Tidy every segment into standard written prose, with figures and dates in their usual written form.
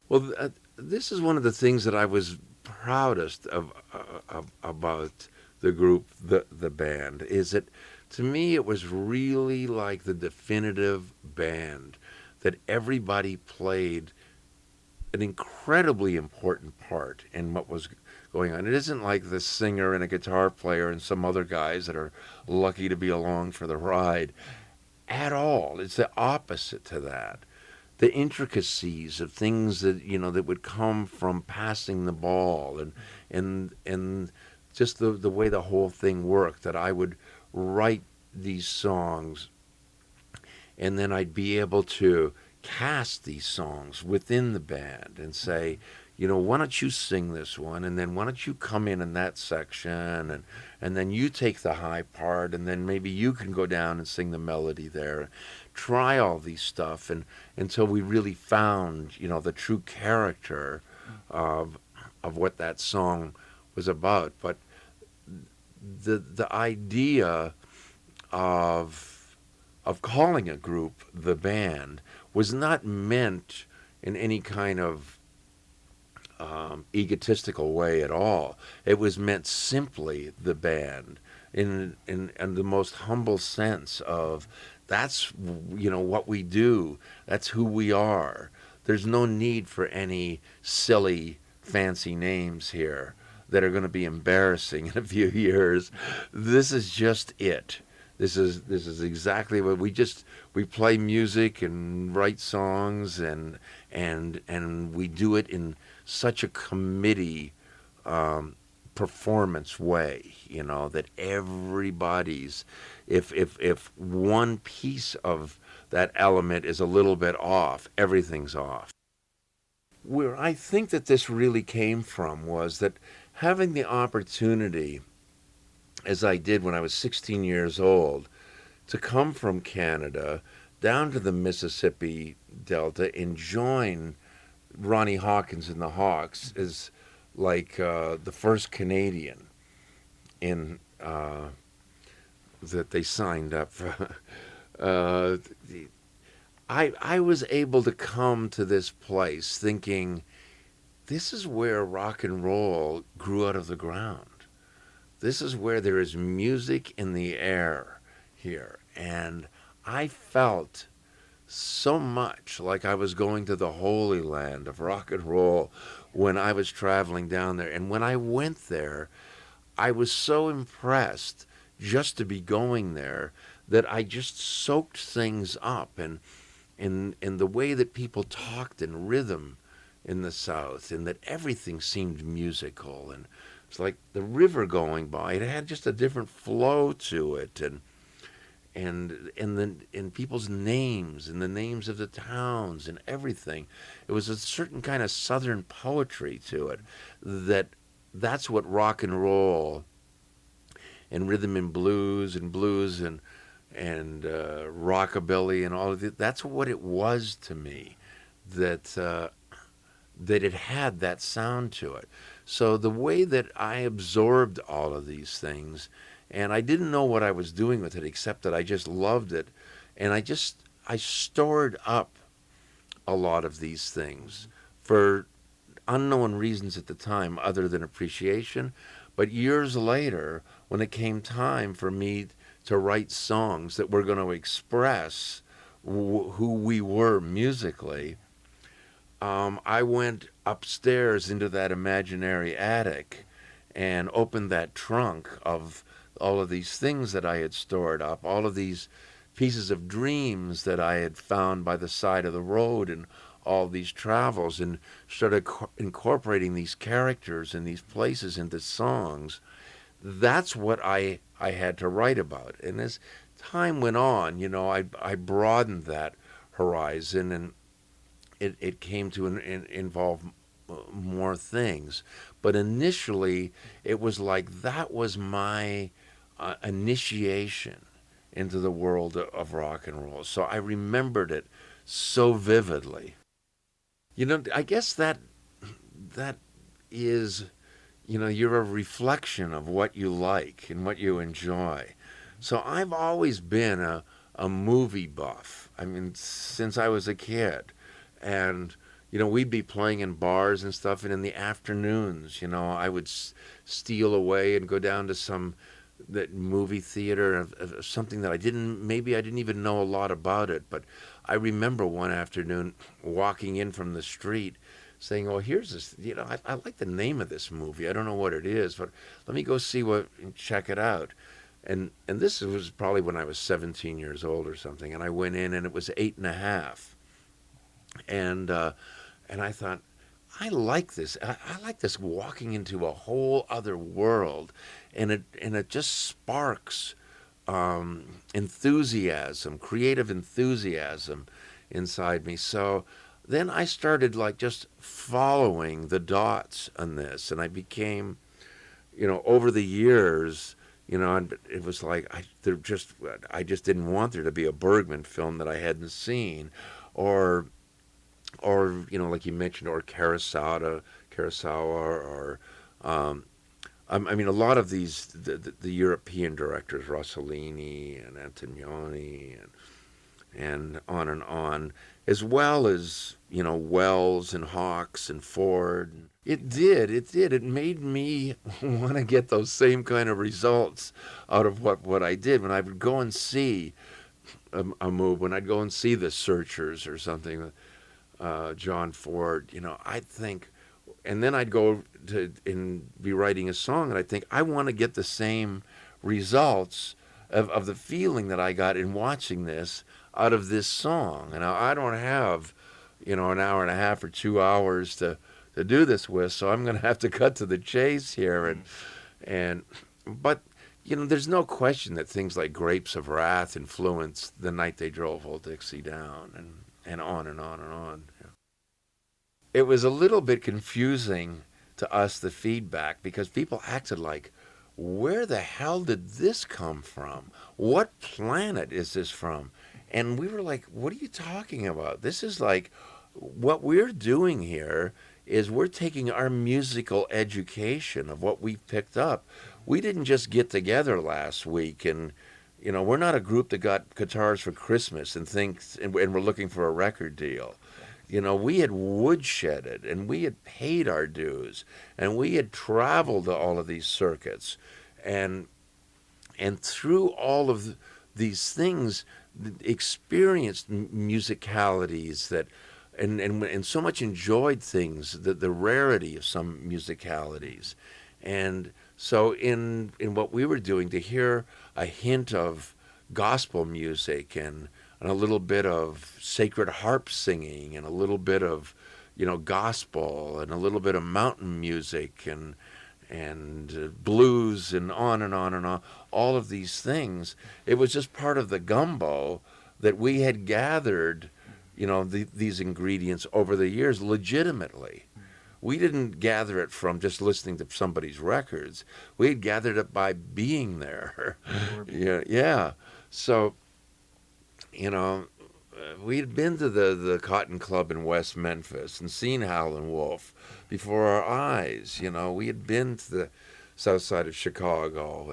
Well, this is one of the things that I was proudest about the group, the band, is that to me it was really like the definitive band that everybody played an incredibly important part in what was going on. It isn't like the singer and a guitar player and some other guys that are lucky to be along for the ride at all. It's the opposite to that. The intricacies of things that that would come from passing the ball and just the way the whole thing worked, that I would write these songs and then I'd be able to cast these songs within the band and say, why don't you sing this one, and then why don't you come in that section, and then you take the high part, and then maybe you can go down and sing the melody there. Try all these stuff, and until we really found, the true character of what that song was about. But the idea of calling a group the band was not meant in any kind of egotistical way at all. It was meant simply the band in the most humble sense of that's what we do. That's who we are. There's no need for any silly fancy names here that are going to be embarrassing in a few years. This is just it. This is exactly what we play music and write songs and we do it in such a committee performance way, that everybody's if one piece of that element is a little bit off, everything's off. Where I think that this really came from was that having the opportunity, as I did when I was 16 years old, to come from Canada down to the Mississippi Delta and join Ronnie Hawkins and the Hawks as like the first Canadian in that they signed up for. Uh, I was able to come to this place thinking this is where rock and roll grew out of the ground. This is where there is music in the air here. And I felt so much like I was going to the holy land of rock and roll when I was traveling down there. And when I went there, I was so impressed just to be going there that I just soaked things up, and in the way that people talked in rhythm in the South, and that everything seemed musical, and it's like the river going by. It had just a different flow to it, and people's names and the names of the towns and everything. It was a certain kind of Southern poetry to it. That's what rock and roll and rhythm and blues and rockabilly and all of it. That's what it was to me. That it had that sound to it. So the way that I absorbed all of these things, and I didn't know what I was doing with it except that I just loved it, and I stored up a lot of these things for unknown reasons at the time other than appreciation. But years later, when it came time for me to write songs that were going to express who we were musically, I went upstairs into that imaginary attic and opened that trunk of all of these things that I had stored up, all of these pieces of dreams that I had found by the side of the road and all these travels, and started incorporating these characters and these places into songs. That's what I had to write about. And as time went on, I broadened that horizon, and it came to involve more things. But initially, it was like that was my initiation into the world of rock and roll. So I remembered it so vividly. I guess that is, you're a reflection of what you like and what you enjoy. So I've always been a movie buff. I mean, since I was a kid. And, we'd be playing in bars and stuff, and in the afternoons, I would steal away and go down to some that movie theater of something that maybe I didn't even know a lot about it, but I remember one afternoon walking in from the street saying, "Oh, here's this, I like the name of this movie. I don't know what it is, but let me go see check it out." And this was probably when I was 17 years old or something, and I went in and it was 8.5. And I thought, I like this. I like this walking into a whole other world, and it just sparks enthusiasm, creative enthusiasm inside me. So then I started like just following the dots on this, and I became, over the years, and it was like I just didn't want there to be a Bergman film that I hadn't seen, or like you mentioned, or Kurosawa, or I mean, a lot of these the European directors, Rossellini and Antonioni, and on, as well as Wells and Hawks and Ford. It did. It made me want to get those same kind of results out of what I did when I would go and see a movie. When I'd go and see The Searchers or something, John Ford. I'd think, and then I'd go to and be writing a song, and I'd think I want to get the same results of the feeling that I got in watching this out of this song. And I don't have, an hour and a half or 2 hours to do this with, so I'm going to have to cut to the chase here. But there's no question that things like Grapes of Wrath influenced The Night They Drove Old Dixie Down, and on and on and on. Yeah. It was a little bit confusing to us, the feedback, because people acted like, where the hell did this come from? What planet is this from? And we were like, what are you talking about? This is like, what we're doing here is we're taking our musical education of what we've picked up. We didn't just get together last week and, we're not a group that got guitars for Christmas and we're looking for a record deal. We had woodshedded, and we had paid our dues, and we had traveled to all of these circuits, and through all of these things, experienced musicalities that, and so much enjoyed things, the rarity of some musicalities. And so in what we were doing, to hear a hint of gospel music and a little bit of sacred harp singing and a little bit of, gospel and a little bit of mountain music and blues and on and on and on, all of these things, it was just part of the gumbo that we had gathered, these ingredients over the years legitimately. We didn't gather it from just listening to somebody's records. We had gathered it by being there. Yeah. So, we had been to the Cotton Club in West Memphis and seen Howlin' Wolf before our eyes. We had been to the south side of Chicago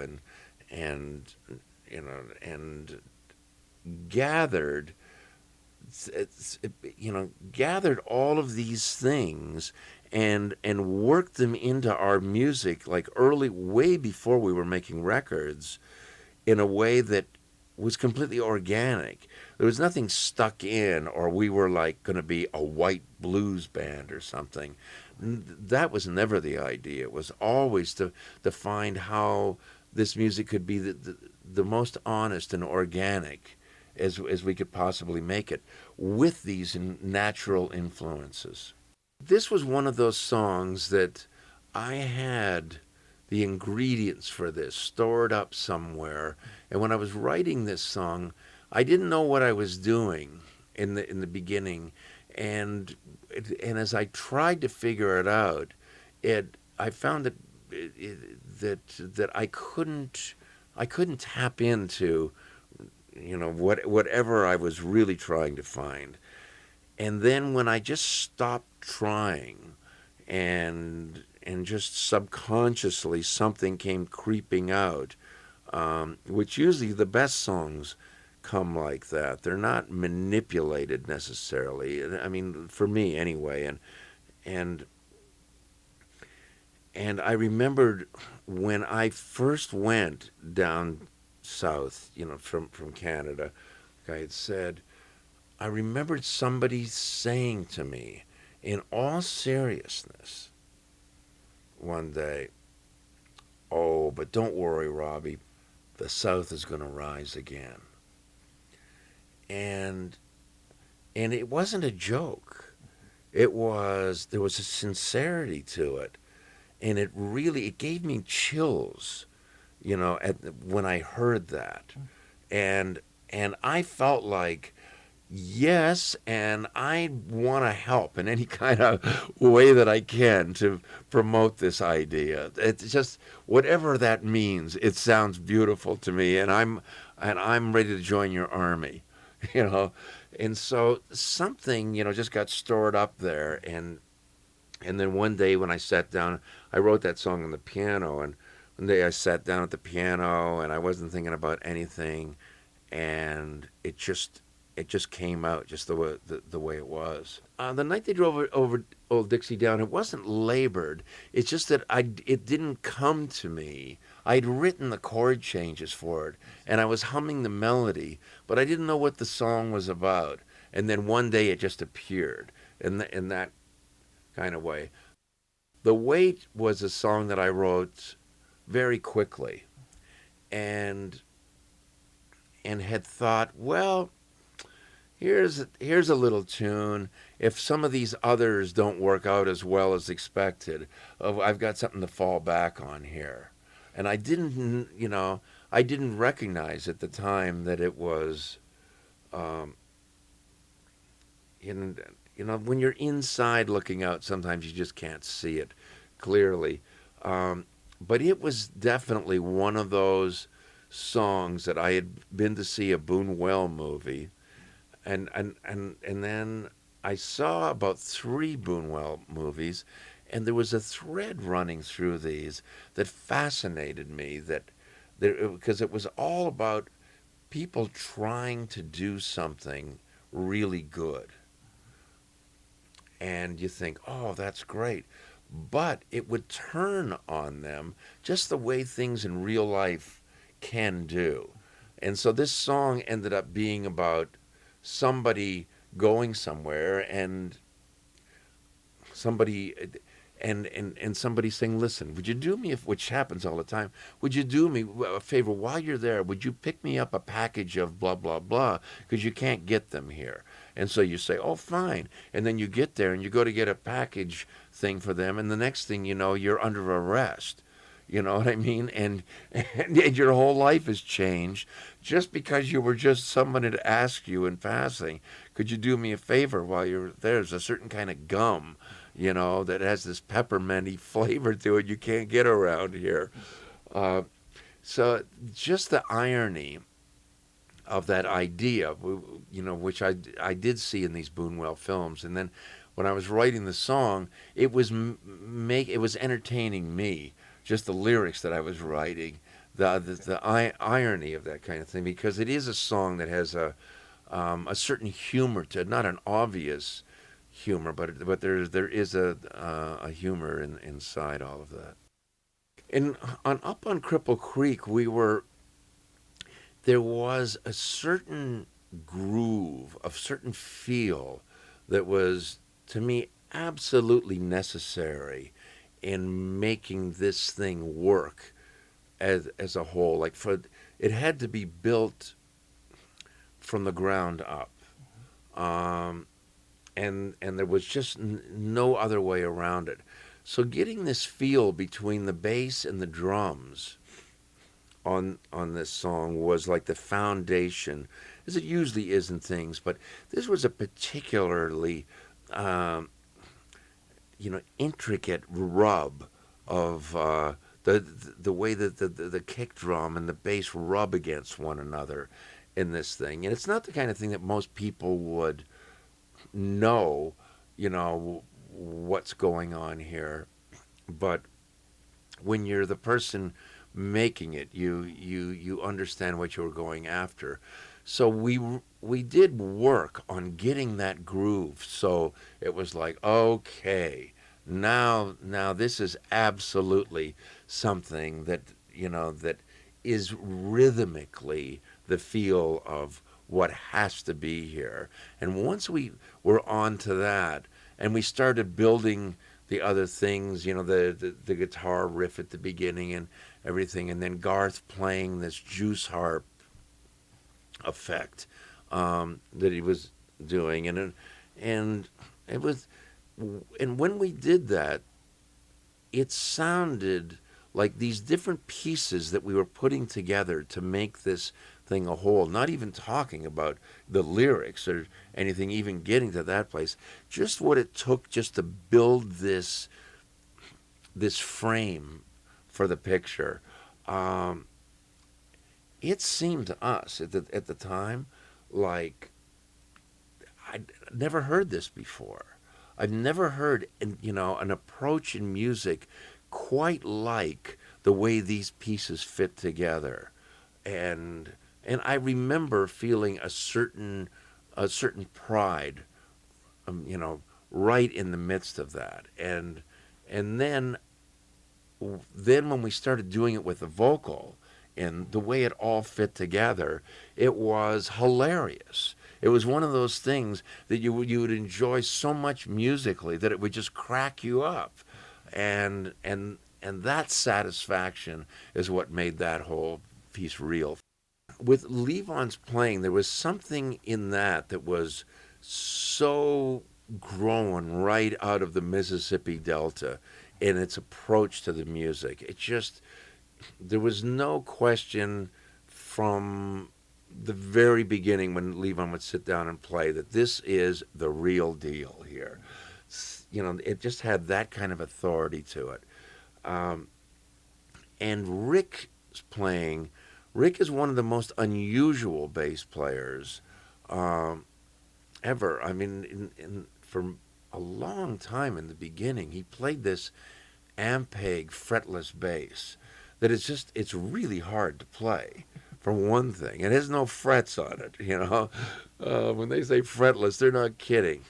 and gathered gathered all of these things and worked them into our music, like way before we were making records, in a way that was completely organic. There was nothing stuck in, or we were like going to be a white blues band or something. That was never the idea. It was always to find how this music could be the most honest and organic as we could possibly make it, with these natural influences. This was one of those songs that I had the ingredients for this stored up somewhere, and when I was writing this song, I didn't know what I was doing in the beginning, and as I tried to figure it out, I found that I couldn't tap into whatever I was really trying to find. And then when I just stopped trying and just subconsciously something came creeping out, which usually the best songs come like that. They're not manipulated necessarily. I mean, for me anyway. And and I remembered when I first went down south, from Canada, like I had said, I remembered somebody saying to me, in all seriousness, one day, "Oh, but don't worry, Robbie, the South is going to rise again." And and it wasn't a joke. There was a sincerity to it, and it gave me chills, when I heard that. And and I felt like, yes, and I want to help in any kind of way that I can to promote this idea. It's just whatever that means. It sounds beautiful to me, and I'm ready to join your army, you know. And so something, just got stored up there, and then one day when I sat down, I wrote that song on the piano, and one day I sat down at the piano and I wasn't thinking about anything, and it just came out just the way it was. The night they drove over Old Dixie down, it wasn't labored. It's just that it didn't come to me. I'd written the chord changes for it, and I was humming the melody, but I didn't know what the song was about. And then one day it just appeared in that kind of way. The Wait was a song that I wrote very quickly, and had thought, well, here's a little tune. If some of these others don't work out as well as expected, I've got something to fall back on here. And I didn't recognize at the time that it was, um, in, when you're inside looking out, sometimes you just can't see it clearly. But it was definitely one of those songs that I had been to see a Boonwell movie, and then I saw about three Boonwell movies, and there was a thread running through these that fascinated me. Because it was all about people trying to do something really good, and you think, oh, that's great, but it would turn on them just the way things in real life can do. And so this song ended up being about somebody going somewhere, and somebody and somebody saying, listen, would you do me, which happens all the time, would you do me a favor while you're there? Would you pick me up a package of blah blah blah, because you can't get them here? And so you say, oh, fine. And then you get there and you go to get a package thing for them, and the next thing you know, you're under arrest. You know what I mean? And your whole life has changed just because you were just someone had asked you in passing, could you do me a favor while you're there? There's a certain kind of gum, that has this pepperminty flavor to it you can't get around here. Uh, so just the irony of that idea, which I did see in these Boonwell films, and then when I was writing the song, it was entertaining me, just the lyrics that I was writing, the irony of that kind of thing, because it is a song that has a certain humor to it, not an obvious humor, but there is a humor inside all of that. And up on Cripple Creek, there was a certain groove, a certain feel that was, to me, absolutely necessary in making this thing work as a whole. It had to be built from the ground up, and there was just no other way around it. So getting this feel between the bass and the drums on this song was like the foundation, as it usually is in things. But this was a particularly intricate rub of the way that the kick drum and the bass rub against one another in this thing. And it's not the kind of thing that most people would know, what's going on here. But when you're the person making it, you understand what you're going after. So we did work on getting that groove. So it was like, okay, now this is absolutely something that, that is rhythmically the feel of what has to be here. And once we were on to that, and we started building the other things, the guitar riff at the beginning and everything, and then Garth playing this juice harp effect that he was doing, and it was, and when we did that, it sounded like these different pieces that we were putting together to make this thing a whole. Not even talking about the lyrics or anything, even getting to that place. Just what it took just to build this frame for the picture. Um, it seemed to us at the time like I'd never heard this before. I've never heard, an approach in music quite like the way these pieces fit together, and I remember feeling a certain pride, right in the midst of that, and then when we started doing it with the vocal and the way it all fit together, it was hilarious. It was one of those things that you would enjoy so much musically that it would just crack you up, and that satisfaction is what made that whole piece real. With Levon's playing, there was something in that was so grown right out of the Mississippi Delta in its approach to the music. It just, there was no question from the very beginning when Levon would sit down and play that this is the real deal here. It just had that kind of authority to it. Um, and Rick's playing, Rick is one of the most unusual bass players um, ever. I mean, for a long time in the beginning, he played this Ampeg fretless bass that it's really hard to play. For one thing, it has no frets on it. When they say fretless, they're not kidding.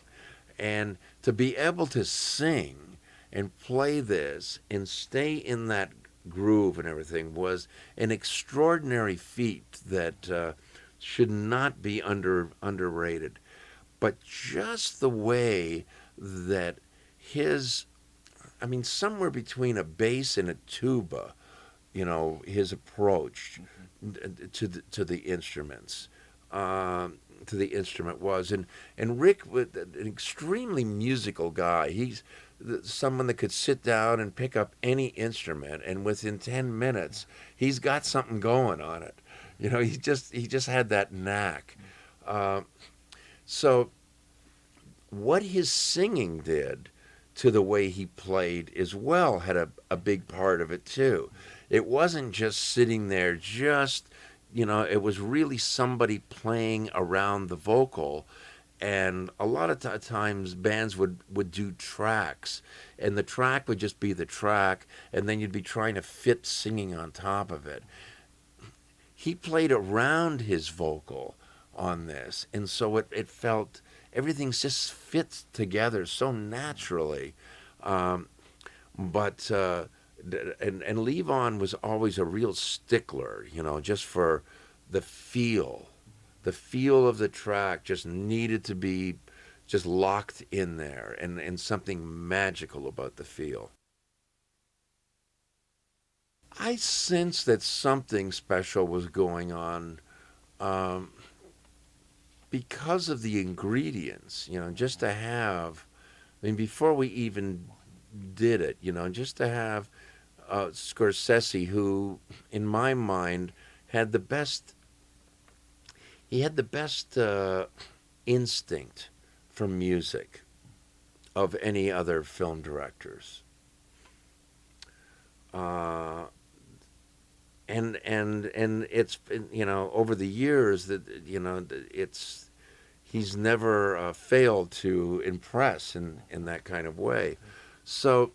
And to be able to sing and play this and stay in that groove and everything was an extraordinary feat that should not be underrated. But just the way that his, I mean, somewhere between a bass and a tuba, his approach to the instruments, to the instrument was, and Rick was an extremely musical guy. He's someone that could sit down and pick up any instrument, and within 10 minutes, he's got something going on it. He just had that knack. Uh, so what his singing did to the way he played as well had a big part of it too. It wasn't just sitting there, it was really somebody playing around the vocal. And a lot of times bands would do tracks, and the track would just be the track, and then you'd be trying to fit singing on top of it. He played around his vocal on this, and so it felt, everything just fits together so naturally. Um, but Levon was always a real stickler, just for the feel. The feel of the track just needed to be just locked in there, and something magical about the feel. I sensed that something special was going on um, because of the ingredients, just to have, I mean, before we even did it, just to have Scorsese, who, in my mind, had the best. He had the best instinct for music of any other film directors. Uh, and it's, over the years that, it's, he's never failed to impress in that kind of way. So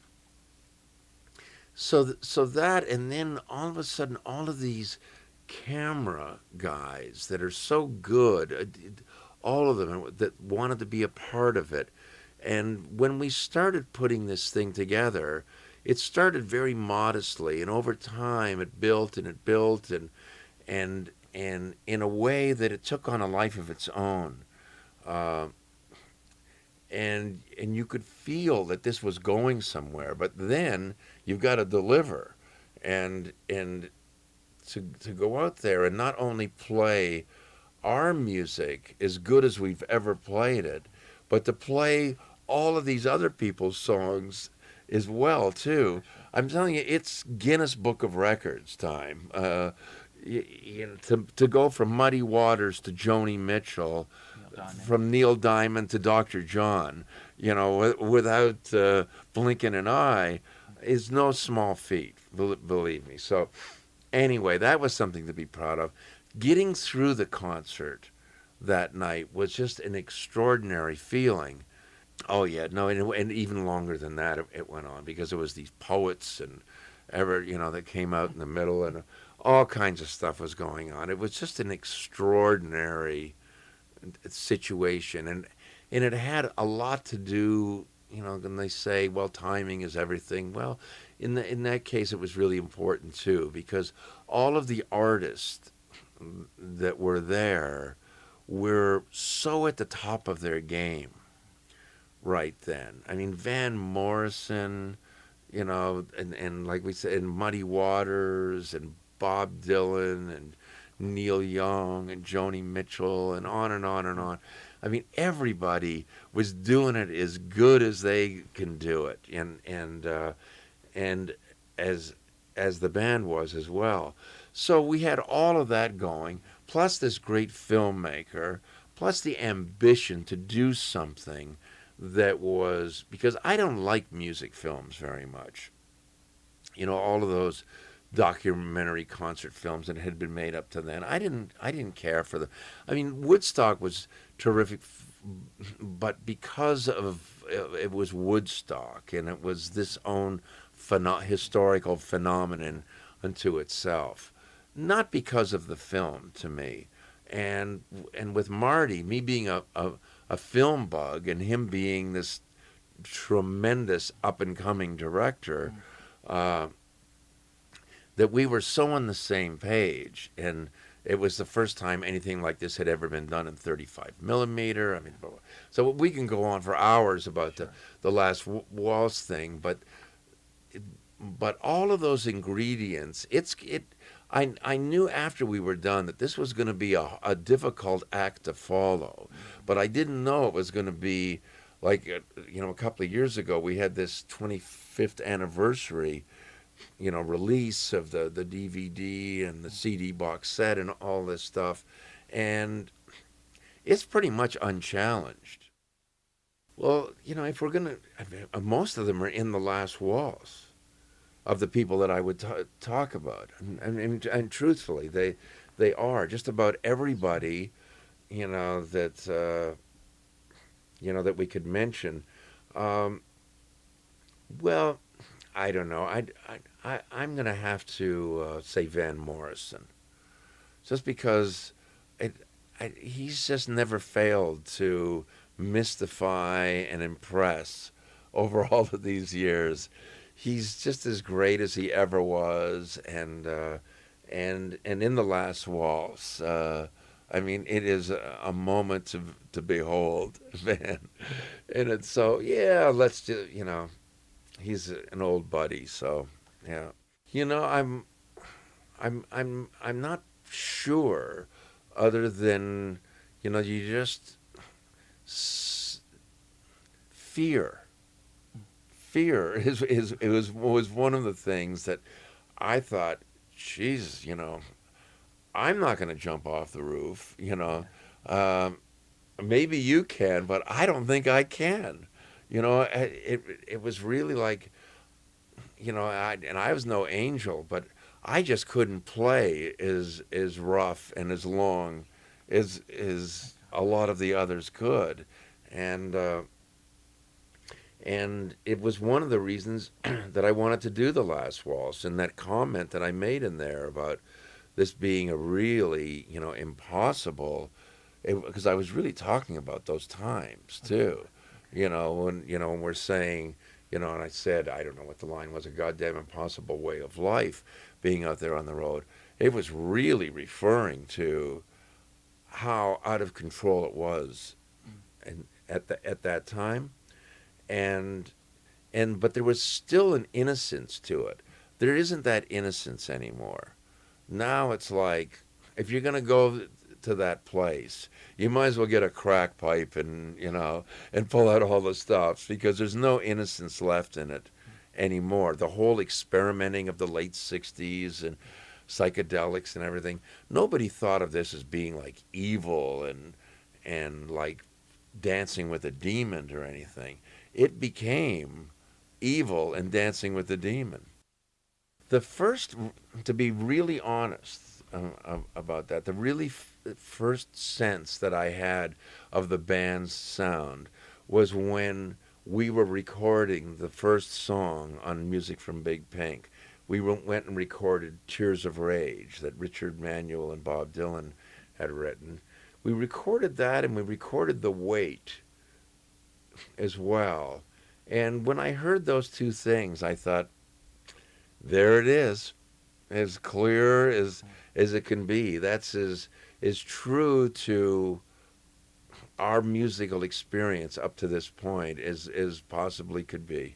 so that, and then all of a sudden, all of these camera guys that are so good, all of them that wanted to be a part of it. And when we started putting this thing together, it started very modestly, and over time it built and it built, and in a way that it took on a life of its own. Uh, and you could feel that this was going somewhere, but then you've got to deliver, and to go out there and not only play our music as good as we've ever played it, but to play all of these other people's songs as well too. I'm telling you, it's Guinness Book of Records time. To go from Muddy Waters to Joni Mitchell, from Neil Diamond to Dr. John, without blinking an eye, is no small feat, believe me. So anyway, that was something to be proud of. Getting through the concert that night was just an extraordinary feeling. Oh yeah, no, and even longer than that, it went on because it was these poets and that came out in the middle, and all kinds of stuff was going on. It was just an extraordinary situation, and it had a lot to do. When they say, well, timing is everything. Well, in that case, it was really important too, because all of the artists that were there were so at the top of their game right then. I mean, Van Morrison, and like we said, and Muddy Waters, and Bob Dylan, and Neil Young, and Joni Mitchell, and on and on and on. I mean, everybody was doing it as good as they can do it, and as the band was as well. So we had all of that going, plus this great filmmaker, plus the ambition to do something that was, because I don't like music films very much. All of those documentary concert films that had been made up to then, I didn't care for them. I mean, Woodstock was terrific, but because of it was Woodstock, and it was this own historical phenomenon unto itself, not because of the film to me. And with Marty, me being a film bug, and him being this tremendous up and coming director, that we were so on the same page. And it was the first time anything like this had ever been done in 35 millimeter. I mean, so we can go on for hours about the Last Waltz thing, but all of those ingredients, I knew after we were done that this was going to be a difficult act to follow, but I didn't know it was going to be like, a couple of years ago we had this 25th anniversary, release of the DVD and the CD box set and all this stuff, and it's pretty much unchallenged. Well, if we're going to, most of them are in the Last Waltz, of the people that I would talk about, and truthfully, they are just about everybody, that that we could mention. Well, I don't know. I'm going to have to say Van Morrison, just because he's just never failed to mystify and impress over all of these years. He's just as great as he ever was, and in the Last Waltz, I mean, it is a moment to behold, man. And it's so, yeah, let's just, he's an old buddy, so yeah. I'm not sure, other than, you just fear. Fear was one of the things that I thought, Jesus, I'm not going to jump off the roof, maybe you can, but I don't think I can. It was really like, I was no angel, but I just couldn't play as rough and as long as a lot of the others could, and it was one of the reasons that I wanted to do the Last Waltz, and that comment that I made in there about this being a really, impossible, because I was really talking about those times too. When we're saying, and I said, I don't know what the line was, a goddamn impossible way of life, being out there on the road. It was really referring to how out of control it was, and at that time, and but there was still an innocence to it. There isn't that innocence anymore. Now it's like, if you're gonna go to that place, you might as well get a crack pipe and pull out all the stops, because there's no innocence left in it anymore. The whole experimenting of the late '60s and psychedelics and everything. Nobody thought of this as being like evil and like dancing with a demon or anything. It became evil and dancing with the demon. The first, to be really honest about that, the really first sense that I had of the band's sound was when we were recording the first song on Music from Big Pink. We went and recorded Tears of Rage that Richard Manuel and Bob Dylan had written. We recorded that, and we recorded The Weight as well. And when I heard those two things, I thought, there it is, as clear as it can be. That's as true to our musical experience up to this point as possibly could be.